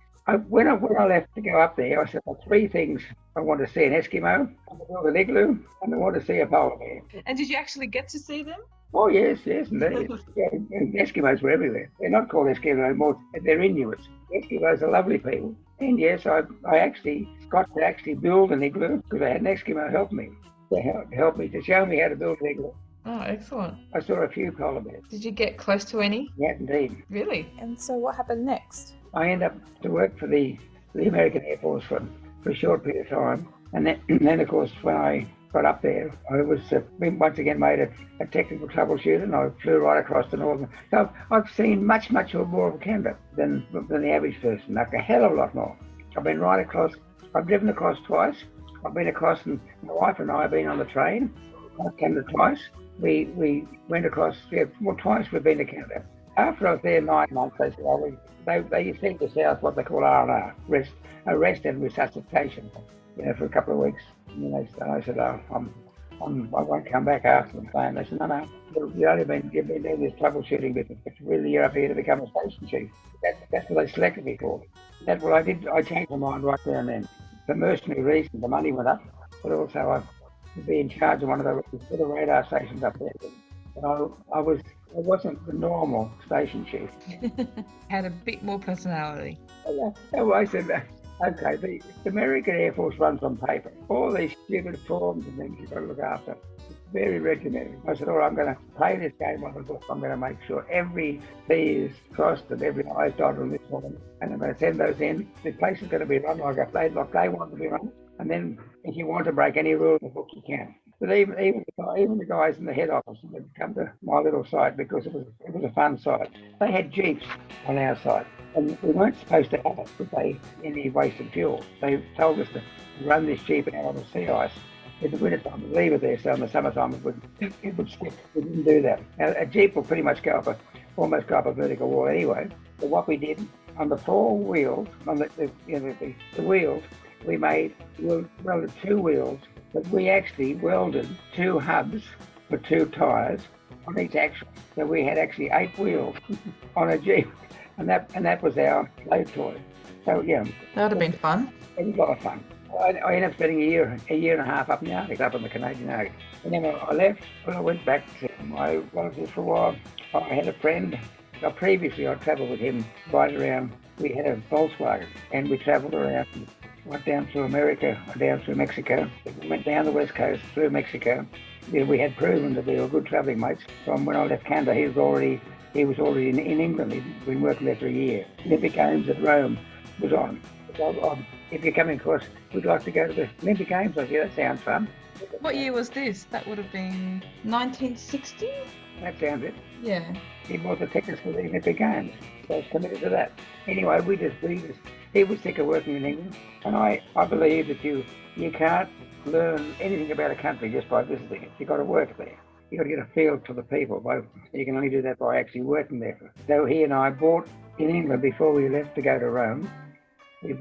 When I left to go up there, I said, well, 3 things. I want to see an Eskimo, I want to build an igloo, and I want to see a polar bear. And did you actually get to see them? Oh, yes, indeed. Yeah, and Eskimos were everywhere. They're not called Eskimo anymore, they're Inuits. Eskimos are lovely people. And yes, I actually got to actually build an igloo because I had an Eskimo help me, to show me how to build an igloo. Oh, excellent. I saw a few polar bears. Did you get close to any? Yeah, indeed. Really? And so what happened next? I ended up to work for the American Air Force for a short period of time. And then, of course, when I got up there, I was once again made a technical troubleshooter, and I flew right across the northern. So I've seen much more of Canada than the average person, like a hell of a lot more. I've been right across. I've driven across twice. I've been across, and my wife and I have been on the train. I've Canada twice. We went across, twice we've been to Canada. After I was there 9 months, they said, they sent us out what they call R&R, arrest and resuscitation, for a couple of weeks. And I said, I won't come back after them. And they said, no, you've been doing this troubleshooting business, but really you're up here to become a station chief. That's what they selected me for. That's what I did. I changed my mind right there and then. For mercenary reasons, the money went up, but also I would be in charge of one of the radar stations up there. And I wasn't the normal station chief. Had a bit more personality. I said, okay, the American Air Force runs on paper. All these stupid forms and things you've got to look after. It's very regimented. I said, all right, I'm going to play this game on the book. I'm going to make sure every T is crossed and every I is dotted on this one. And I'm going to send those in. The place is going to be run like they want to be run. And then if you want to break any rule in the book, you can. But even the guys in the head office would come to my little site because it was a fun site. They had jeeps on our site, and we weren't supposed to have it because any wasted fuel. They told us to run this jeep out on the sea ice. In the winter time, we'd leave it there, so in the summertime it would stick. We didn't do that. Now, a jeep will pretty much almost go up a vertical wall anyway. But what we did on the 4 wheels, on the wheels, we welded 2 wheels. But we actually welded 2 hubs for 2 tyres on each axle. So we had actually 8 wheels on a Jeep, and that was our load toy. So yeah, that would have been fun. It was a lot of fun. I ended up spending a year and a half up in the Arctic, up in the Canadian Arctic. And then I left. Well, I went back to my relatives for a while. I had a friend. Previously, I travelled with him right around. We had a Volkswagen, and we travelled around. Went down through America, down through Mexico. We went down the west coast through Mexico. We had proven that we were good travelling mates. From when I left Canada, he was already in England. He'd been working there for a year. Olympic Games at Rome was on. If you're coming across, we'd like to go to the Olympic Games. I said, that sounds fun. What year was this? That would have been 1960? That sounds it. Yeah. He was the technician for the Olympic Games, so I was committed to that. Anyway, he was sick of working in England, and I believe that you can't learn anything about a country just by visiting it. You've got to work there. You've got to get a feel for the people. You can only do that by actually working there. So he and I bought in England before we left to go to Rome. We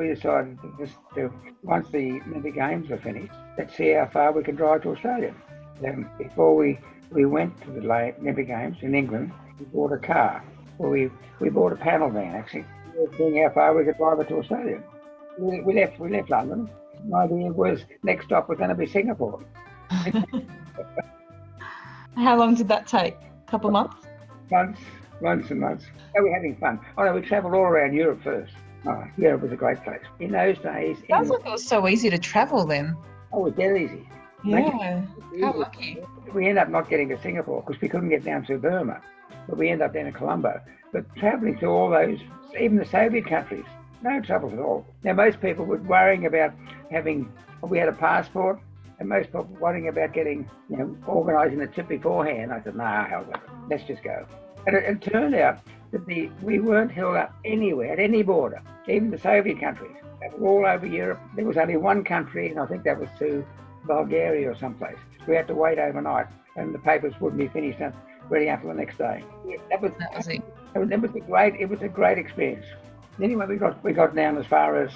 decided to once the Olympic Games were finished, let's see how far we could drive to Australia. Then before we went to the Olympic Games in England, we bought a car. Well, we bought a panel van actually, seeing how far we could drive it to Australia. We left London. My idea was next stop was going to be Singapore. How long did that take? A couple of months? Months and months. So we're having fun. Oh no, we travelled all around Europe first. Oh, Europe was a great place. In those days... Sounds like it was so easy to travel then. Oh, it was dead easy. Yeah, how lucky. We ended up not getting to Singapore because we couldn't get down to Burma. But we ended up down in Colombo. But travelling to all those, even the Soviet countries, no troubles at all. Now, most people were worrying about we had a passport, and most people were worrying about getting, organising the trip beforehand. I said, nah, hell with it. Let's just go. And it turned out that we weren't held up anywhere, at any border, even the Soviet countries. They were all over Europe. There was only one country, and I think that was to Bulgaria or someplace. We had to wait overnight, and the papers wouldn't be finished ready until the next day. It was a great experience. Anyway, we got down as far as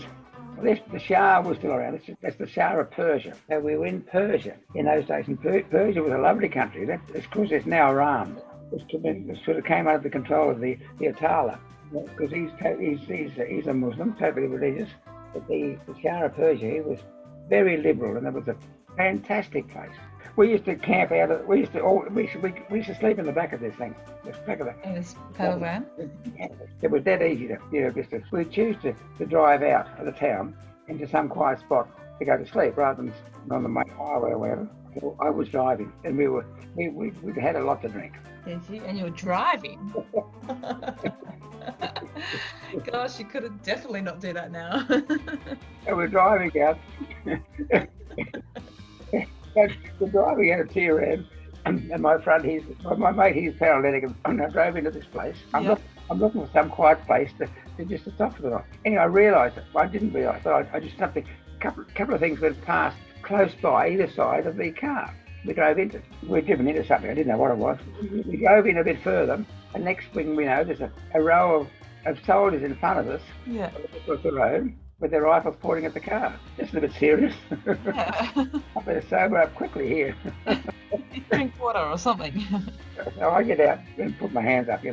the Shah was still around. That's the Shah of Persia. So we were in Persia in those days, and Persia was a lovely country. Of course, it's now Iran. It sort of came under the control of the Ayatollah, because he's a Muslim, totally religious. But the Shah of Persia was very liberal, and it was a fantastic place. We used to camp out. We used to sleep in the back of this thing, the back of in this panel van. It was that easy to we'd choose to drive out of the town into some quiet spot to go to sleep rather than on the main highway or whatever. I was driving, and we had a lot to drink. Did you? And you were driving. Gosh, you could definitely not do that now. So we're driving out. We're driving out of Tehran, and my mate, he's paralytic, and I drove into this place. I'm looking for some quiet place to just stop for the night. Anyway, I realised it. I didn't realise, but I just stopped. A couple of things went past close by either side of the car. We drove into. We'd driven into something. I didn't know what it was. We drove in a bit further, and next thing we know, there's a row of soldiers in front of us. Yeah. Across the road, with their rifles pointing at the car. This is a bit serious. Yeah. I better sober up quickly here. Drink water or something. So I get out and put my hands up,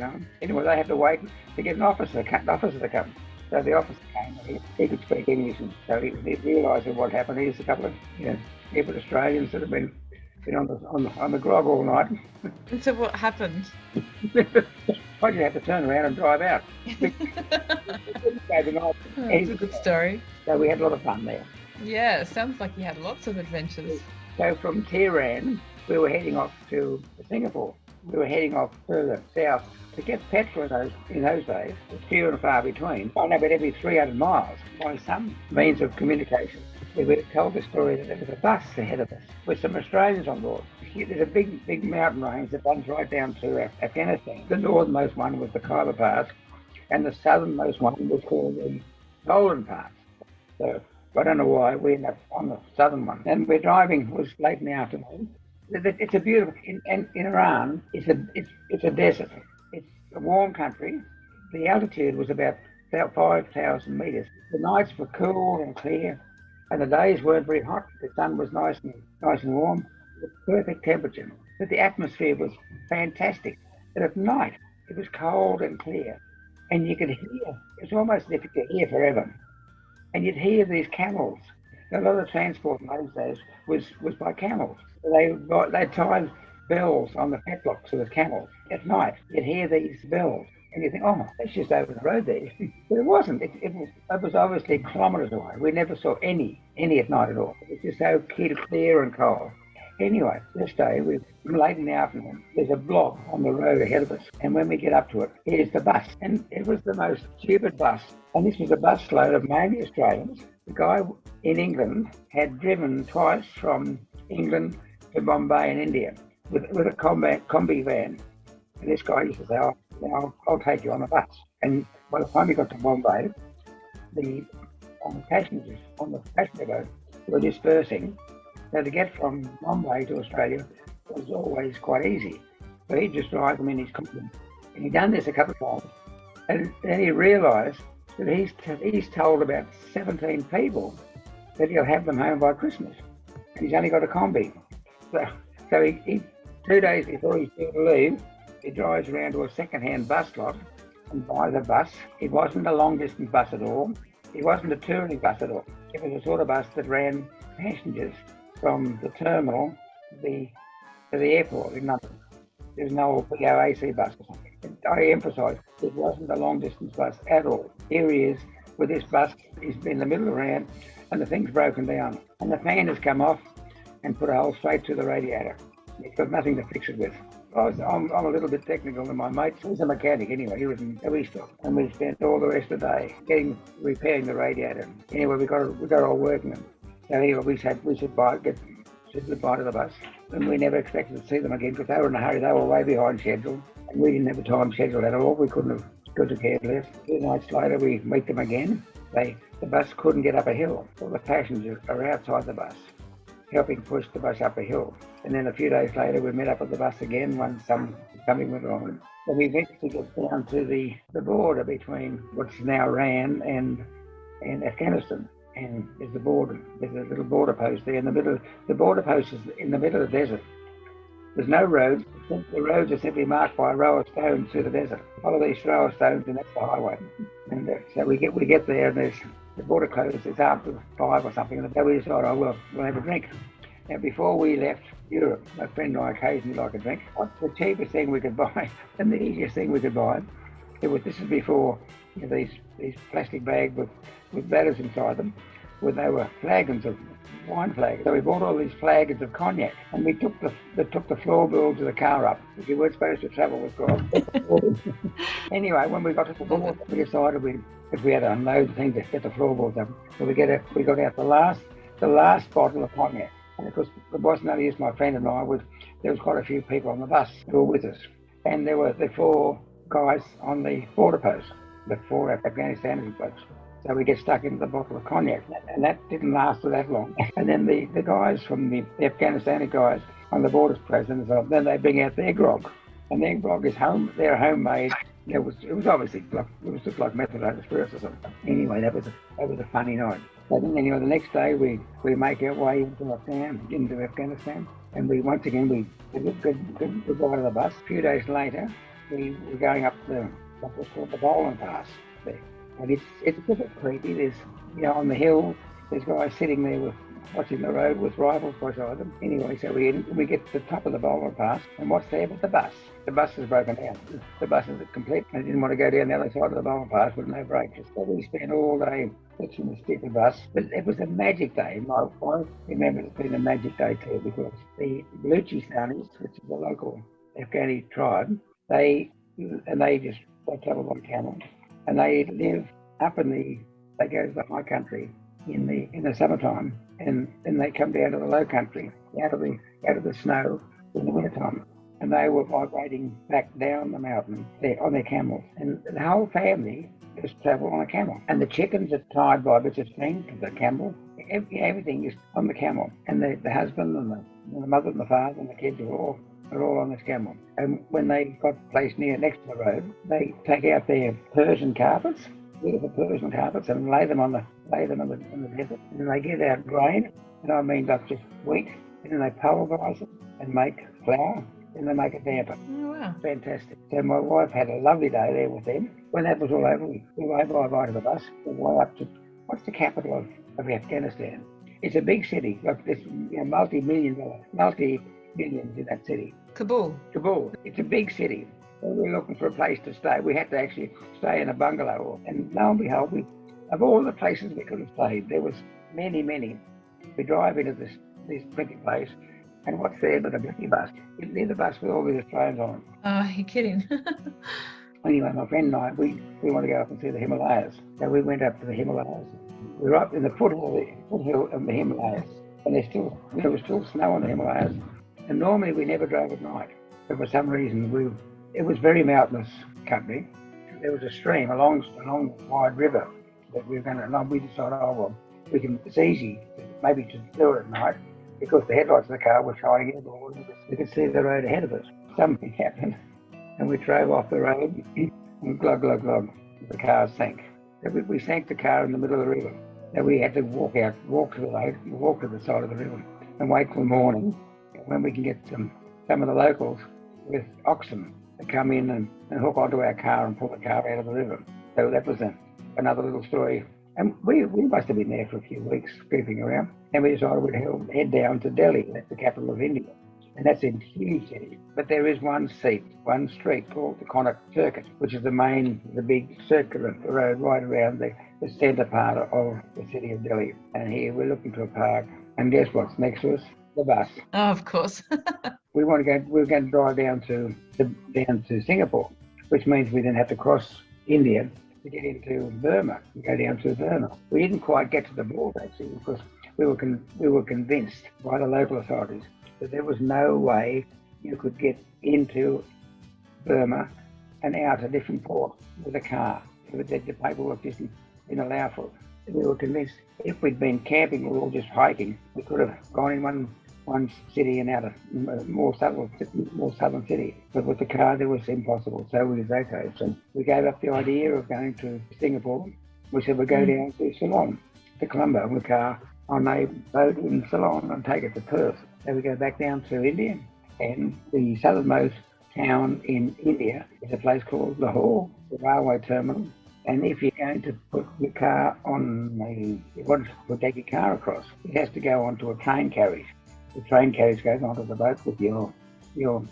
Anyway, they have to wait to get an officer to come. So the officer came. He could speak English, and so he realised what happened. Here's a couple of people, Australians that have been on the grog all night. And so what happened? I just had to turn around and drive out. That's a good story. So we had a lot of fun there. Yeah, sounds like you had lots of adventures. So from Tehran, we were heading off to Singapore. We were heading off further south. To get petrol in those days was few and far between. I know, but every 300 miles by some means of communication. We were told the story that there was a bus ahead of us with some Australians on board. There's a big mountain range that runs right down to Afghanistan. The northernmost one was the Khyber Pass, and the southernmost one was called the Golden Pass. So I don't know why we ended up on the southern one. And we're driving. It was late in the afternoon. It's a beautiful. In Iran, it's a desert. It's a warm country. The altitude was about 5,000 meters. The nights were cool and clear, and the days weren't very hot. The sun was nice and warm. The perfect temperature, but the atmosphere was fantastic. But at night, it was cold and clear, and you could hear, it's almost as if you could hear forever. And you'd hear these camels. A lot of transport in those days was by camels. They'd tie bells on the padlocks of the camels. At night, you'd hear these bells, and you think, oh, that's just over the road there. But it wasn't. It was obviously kilometres away. We never saw any at night at all. It was just so clear and cold. Anyway, this day, late in the afternoon, there's a blob on the road ahead of us. And when we get up to it, here's the bus. And it was the most stupid bus. And this was a bus load of mainly Australians. The guy in England had driven twice from England to Bombay in India with a combi van. And this guy used to say, I'll take you on the bus. And by the time he got to Bombay, on the passenger boat, were dispersing. So to get from Bombay to Australia was always quite easy. So he'd just drive them in his coffin. And he'd done this a couple of times. And then he realised that he's told about 17 people that he'll have them home by Christmas. And he's only got a combi. So he 2 days before he's due to leave, he drives around to a second-hand bus lot and buys a bus. It wasn't a long-distance bus at all. It wasn't a touring bus at all. It was a sort of bus that ran passengers from the terminal to the airport in London. There's no BOAC bus or something. I emphasise, it wasn't a long-distance bus at all. Here he is with this bus. He's been in the middle of the round and the thing's broken down. And the fan has come off and put a hole straight to the radiator. He's got nothing to fix it with. I'm a little bit technical than my mate. He's a mechanic anyway. He was in Eastern, and we spent all the rest of the day repairing the radiator. Anyway, we got it all working. So anyway, we said goodbye to the bus, and we never expected to see them again because they were in a hurry. They were way behind schedule, and we didn't have a time schedule at all. We couldn't have cared less. 2 nights later, we meet them again. The bus couldn't get up a hill. All the passengers are outside the bus, helping push the bus up a hill. And then a few days later, we met up with the bus again when something went wrong. So we eventually got down to the border between what's now Iran and Afghanistan. And there's a little border post there in the middle. The border post is in the middle of the desert. There's no roads. The roads are simply marked by a row of stones through the desert. Follow these row of stones and that's the highway. And so we get there and the border closes. It's after 5 or something. And so we decide, we'll have a drink. Now, before we left Europe, my friend and I occasionally like a drink. What's the cheapest thing we could buy and the easiest thing we could buy? This is before these plastic bags with bladders inside them, where they were flagons of wine flagons. So we bought all these flagons of cognac, and we took the floorboards of the car up. If you weren't supposed to travel with God. Anyway, when we got to the border, we decided if we had to unload the thing to get the floorboards up. So we got out the last bottle of cognac. And of course, it wasn't only just my friend and I. There was quite a few people on the bus who were with us, and there were the 4 guys on the border post, the 4 Afghanistan folks. So we get stuck into the bottle of cognac, and that didn't last for that long. And then the guys from the Afghanistani guys on the border post, then they bring out their grog, and their grog is they're homemade. It was obviously just like methylated spirits or something. Anyway, that was a funny night. But then anyway, the next day we make our way into Afghanistan, and we once again we goodbye to the bus. A few days later, we were going up what's called the Bowling Pass there. And it's a bit creepy. There's, on the hill, there's guys sitting there watching the road with rifles beside them. Anyway, so we get to the top of the Bowling Pass, and what's there but the bus? The bus is broken down. The bus is complete. I didn't want to go down the other side of the Bowling Pass with no brakes. So we spent all day fixing the stupid bus. But it was a magic day. I remember it's been a magic day too, because the Baluchistanis, which is a local Afghani tribe, they travel on camels. And they live up they go to the high country in the summertime, and then they come down to the low country, out of the snow in the wintertime. And they were migrating back down the mountain on their camels. And the whole family just travel on a camel. And the chickens are tied by bits of string to the camel. Everything is on the camel. And the husband and the mother and the father and the kids are all on this camel. And when they got placed next to the road, they take out their Persian carpets, beautiful Persian carpets, and lay them in the desert. And then they get out grain, and I mean that's just wheat, and then they pulverise it and make flour, and they make a damper. Oh, wow. Fantastic. So my wife had a lovely day there with them. When that was all over, we rode by to the bus, we went up to, what's the capital of Afghanistan? It's a big city, like there's multi-millions in that city. Kabul. It's a big city. So we were looking for a place to stay. We had to actually stay in a bungalow. And lo and behold, of all the places we could have stayed, there was many. We drive into this blinking place, and what's there but a blinking bus? Near the bus with all these Australians on it. Oh, you're kidding. Anyway, my friend and I, we want to go up and see the Himalayas. So we went up to the Himalayas. We were up in the foothill of the Himalayas, and there was still snow on the Himalayas. And normally we never drove at night, but for some reason it was very mountainous country. There was a stream, a long wide river that we were going to. We decided, it's easy maybe to do it at night, because the headlights of the car were shining in the morning. We could see the road ahead of us. Something happened, and we drove off the road, and glug, glug, glug, the car sank. So we sank the car in the middle of the river. So we had to walk to the road, walk to the side of the river, and wait till morning, when we can get some of the locals with oxen to come in and hook onto our car and pull the car out of the river. So that was another little story. And we must have been there for a few weeks, creeping around. And we decided we'd head down to Delhi, that's the capital of India. And that's a huge city. But there is one street called the Connaught Circuit, which is the big circular road right around the centre part of the city of Delhi. And here we're looking for a park. And guess what's next to us? The bus. Oh, of course. We were going to drive down to Singapore, which means we then have to cross India to get into Burma, and go down to Burma. We didn't quite get to the border, actually, because we were convinced by the local authorities that there was no way you could get into Burma and out a different port with a car. The paperwork didn't allow for it. We were convinced if we'd been camping or just hiking, we could have gone in one city and out a more southern city. But with the car, that was impossible. So we said, okay. So we gave up the idea of going to Singapore. We said we'd go down to Ceylon, to Colombo, with a car on a boat in Ceylon and take it to Perth. So we go back down to India, and the southernmost town in India is a place called Lahore, the railway terminal. And if you're going to put your car we'll take your car across, it has to go onto a train carriage. The train carriage goes onto the boat with your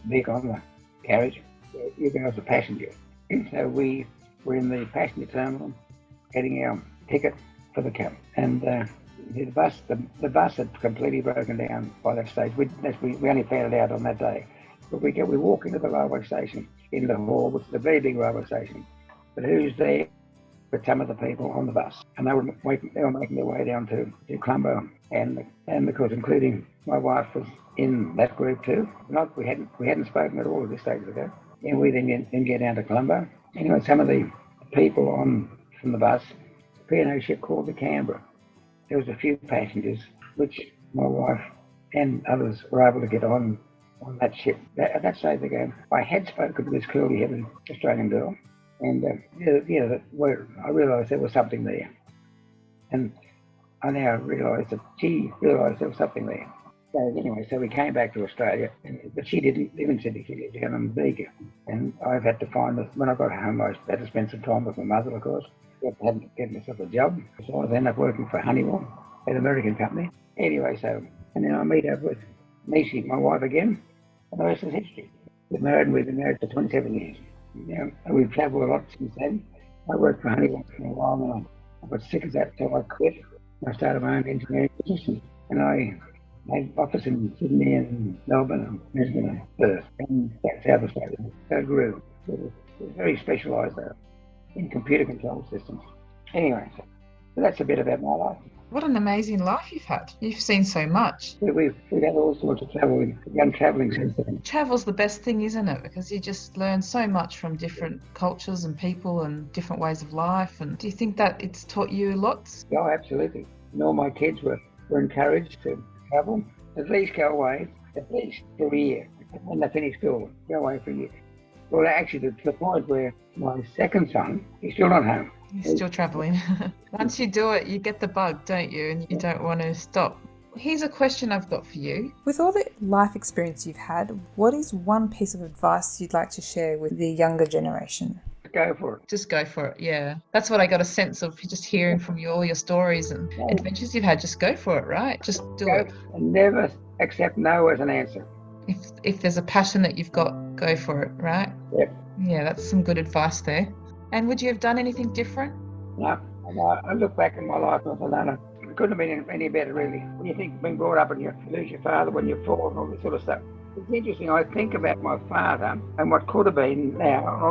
vehicle on the carriage. You go as a passenger. So we were in the passenger terminal getting our ticket for the cab. And the bus had completely broken down by that stage. We only found it out on that day. But we walk into the railway station in Lahore, which is a very big railway station. But who's there? But some of the people on the bus, and they were making their way down to Colombo, and because including my wife was in that group too. We hadn't spoken at all at this stage ago. And we then get down to Colombo. Anyway, some of the people from the bus, a P&O ship called the Canberra. There was a few passengers, which my wife and others were able to get on that ship. At that stage ago, I had spoken to this curly-headed Australian girl. And I realised there was something there, and I now realise that she realised there was something there. So anyway, we came back to Australia, but she didn't live in Sydney. She lived down in Bega, and I've had to when I got home, I had to spend some time with my mother, of course. I had to get myself a job, so I ended up working for Honeywell, an American company. Anyway, and then I meet up with Nishi, my wife again, and the rest is history. We've been married for 27 years. And we've travelled a lot since then. I worked for Honeywell for a while, and I got sick of that, so I quit. I started my own engineering position, and I had office in Sydney and Melbourne and Brisbane and Perth and South Australia. So it grew. It was very specialised in computer control systems. Anyway, so that's a bit about my life. What an amazing life you've had. You've seen so much. We've had all sorts of travel. We've done travelling since then. Travel's the best thing, isn't it? Because you just learn so much from different cultures and people and different ways of life. And do you think that it's taught you lots? Oh, absolutely. And all my kids were encouraged to travel. At least go away, at least for a year. When they finish school, go away for a year. Well, actually, to the point where my second son, he's still not home. You're still travelling. Once you do it, you get the bug, don't you? And you don't want to stop. Here's a question I've got for you. With all the life experience you've had, what is one piece of advice you'd like to share with the younger generation? Go for it. Just go for it, yeah. That's what I got a sense of just hearing from you, all your stories and adventures you've had. Just go for it, right? Just do it. And never accept no as an answer. If there's a passion that you've got, go for it, right? Yep. Yeah, that's some good advice there. And would you have done anything different? No. I look back in my life and I thought, it couldn't have been any better, really. When you think being brought up and you lose your father when you fall and all this sort of stuff. It's interesting. I think about my father and what could have been now,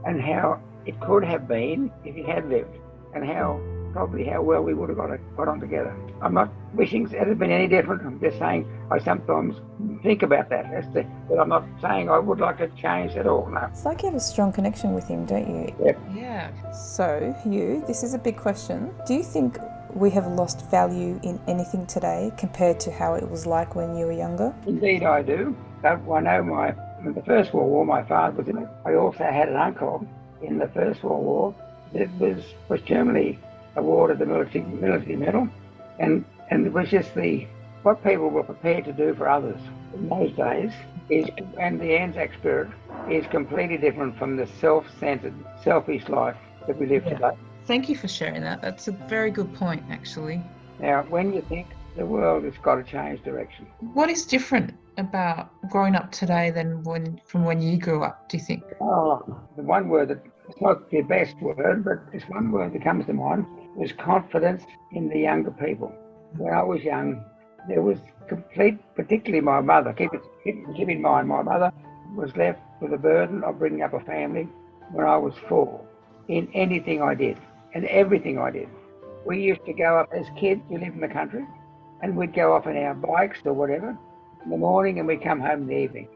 and how it could have been if he had lived, and how well we would have got on together. I'm not wishing it had been any different. I'm just saying I sometimes think about that. But I'm not saying I would like to change at all. No. It's like you have a strong connection with him, don't you? Yep. Yeah. So, Hugh, this is a big question. Do you think we have lost value in anything today compared to how it was like when you were younger? Indeed, I do. I know in the First World War, my father was in it. I also had an uncle in the First World War that was Germany awarded the military medal, and it was just what people were prepared to do for others in those days and the Anzac spirit is completely different from the self-centered, selfish life that we live today. Thank you for sharing that. That's a very good point, actually. Now, when you think the world has got to change direction. What is different about growing up today than from when you grew up, do you think? Oh, the one word that, it's not the best word, but it's one word that comes to mind, was confidence in the younger people. When I was young, there was particularly my mother, keep in mind, my mother was left with the burden of bringing up a family when I was 4, in anything I did and everything I did. We used to go up as kids, we lived in the country, and we'd go off on our bikes or whatever in the morning and we'd come home in the evening.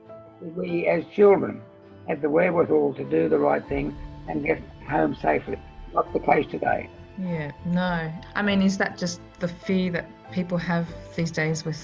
We, as children, had the wherewithal to do the right thing and get home safely. Not the case today. Yeah, no. I mean, is that just the fear that people have these days with,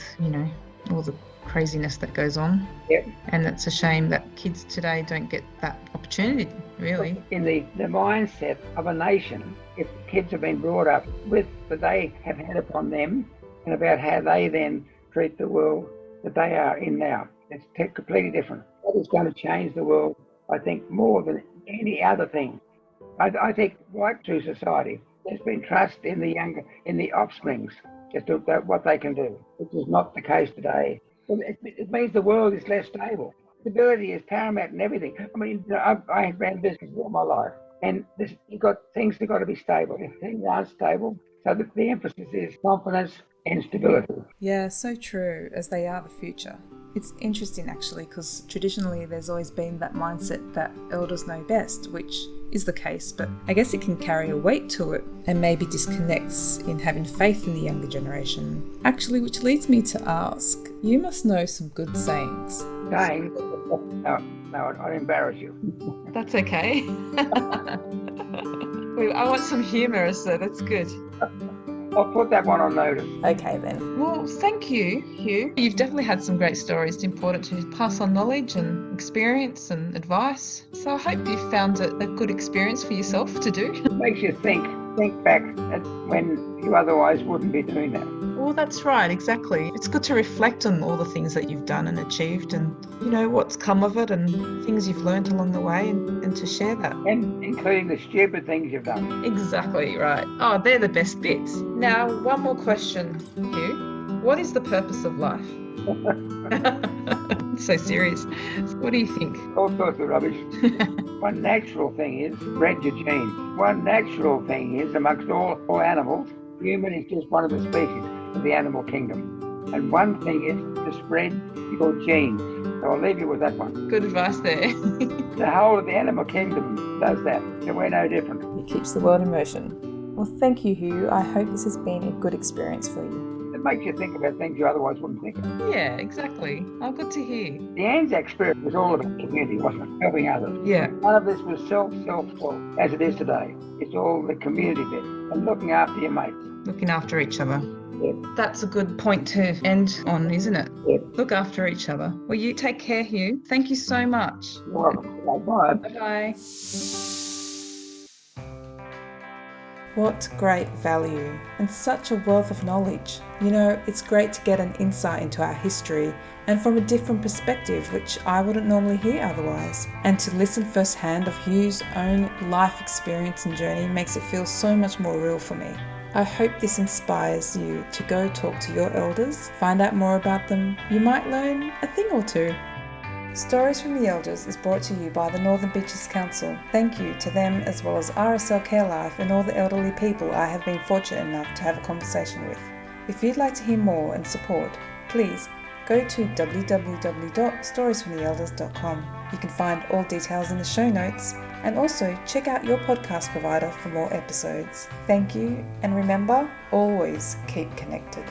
all the craziness that goes on? Yep. And it's a shame that kids today don't get that opportunity, really. In the mindset of a nation, if kids have been brought up with that they have had upon them and about how they then treat the world that they are in now, it's completely different. That is going to change the world, I think, more than any other thing. I think right through society, there's been trust in the offsprings as to what they can do, which is not the case today. It means the world is less stable. Stability is paramount in everything. I mean, I ran business all my life, and things have got to be stable. If things aren't stable, so the emphasis is confidence and stability. Yeah, so true, as they are the future. It's interesting actually, because traditionally there's always been that mindset that elders know best, which is the case, but I guess it can carry a weight to it and maybe disconnects in having faith in the younger generation. Actually, which leads me to ask, you must know some good sayings. Sayings? No, I'd embarrass you. That's okay. I want some humour, so that's good. I'll put that one on notice. Okay then. Well, thank you, Hugh. You've definitely had some great stories. It's important to pass on knowledge and experience and advice. So I hope you found it a good experience for yourself to do. It makes you think back at when you otherwise wouldn't be doing that. Well, that's right, exactly. It's good to reflect on all the things that you've done and achieved and, what's come of it and things you've learned along the way and to share that. And including the stupid things you've done. Exactly, right. Oh, they're the best bits. Now, one more question, Hugh. What is the purpose of life? So serious. What do you think? All sorts of rubbish. One natural thing is spread your genes. One natural thing is amongst all animals, human is just one of the species of the animal kingdom. And one thing is to spread your genes. So I'll leave you with that one. Good advice there. The whole of the animal kingdom does that, and we're no different. It keeps the world in motion. Well, thank you, Hugh. I hope this has been a good experience for you. It makes you think about things you otherwise wouldn't think of. Yeah, exactly. Oh, good to hear. The Anzac spirit was all about community, wasn't it? Helping others. Yeah. None of this was self, as it is today. It's all the community bit and looking after your mates. Looking after each other. Yep. That's a good point to end on, isn't it? Yep. Look after each other. Well, you take care, Hugh. Thank you so much. You're welcome. Bye. Bye-bye. What great value and such a wealth of knowledge. It's great to get an insight into our history and from a different perspective, which I wouldn't normally hear otherwise. And to listen firsthand of Hugh's own life experience and journey makes it feel so much more real for me. I hope this inspires you to go talk to your elders, find out more about them. You might learn a thing or two. Stories from the Elders is brought to you by the Northern Beaches Council. Thank you to them as well as RSL Care Life and all the elderly people I have been fortunate enough to have a conversation with. If you'd like to hear more and support, please go to www.storiesfromtheelders.com. You can find all details in the show notes and also check out your podcast provider for more episodes. Thank you, and remember, always keep connected.